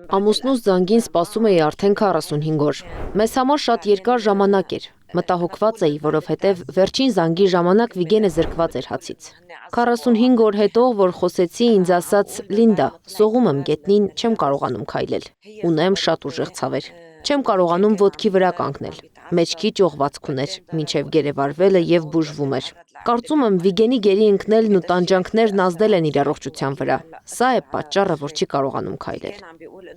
Ամուսնուս զանգին սպասում էի արդեն 45 օր։ Մեզ համար շատ երկար ժամանակ էր։ Մտահոգված էի, որովհետև վերջին զանգի ժամանակ Վիգենը զրկված էր հացից։ 45 օր հետո, որ խոսեցի, ինձ ասաց. «Լինդա, սողում եմ գետնին, չեմ կարողանում քայլել»։ Ունեմ շատ ուժեղ ցավեր։ Չեմ կարողանում ոտքի վրա կանգնել։ Մեջքի ճողվածք ուներ, մինչև գերեվարվելը և բուժվում էր։ Կարծում եմ Վիգենի գերի ընկնելն ու տանջանքներն ազդել են իր առողջության վրա։ Սա է պատճառը, որ չի կարողանում քայլել։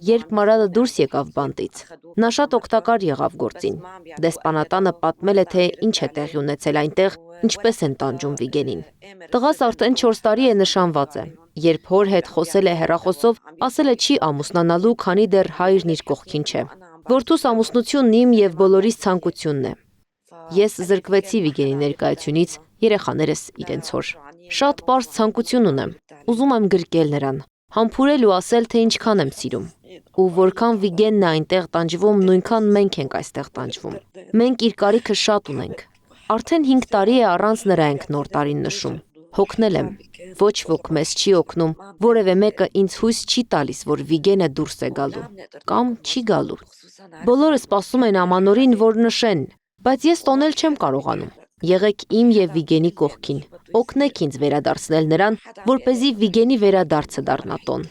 Երբ Մարալը դուրս եկավ բանտից, նա շատ օգտակար եղավ գործին։ Դեսպանատանը պատմել է, թե ինչ է տեղի ունեցել այնտեղ, ինչպես են տանջում Վիգենին։ Տղաս արդեն 4 տարի է նշանված է։ Երբ հոր հետ խոսել է հեռախոսով, ասել է չի ամուսնանալու, քանի դեռ հայրն իր կողքին չէ։ Որդուս ամուսնությունն իմ և բոլորիս ցանկությունն է։ Ես զրկվեցի Վիգենի ներկայությունից, երեխաներս իրենց հոր։ Շատ պարզ ցանկություն ունեմ։ Ուզում եմ գրկել նրան, համբուրել ու ասել, թե ինչքան եմ սիրում։ Ու որքան Վիգենն է այնտեղ տանջվում, նույնքան մենք ենք այստեղ տանջվում։ Մենք իր կարիքը շատ ունենք։ Արդեն 5 տարի է առանց նրա ենք նոր տարին նշում։ Հոգնել եմ։ Ոչ ոք մեզ չի օգնում, որևէ մեկը ինձ հույս չի տալիս, որ Վիգենը դուրս է գալու։ Կամ չի գալու։ Բոլորը սպասում են ամանորին, որ նշեն, բայց ես տոնել չեմ կարողանում։ Եղեք իմ և Վիգենի կողքին։ Օգնեք ինձ վերադարձնել նրան, որպեսզի Վիգենի վերադարձը դառնա տոն։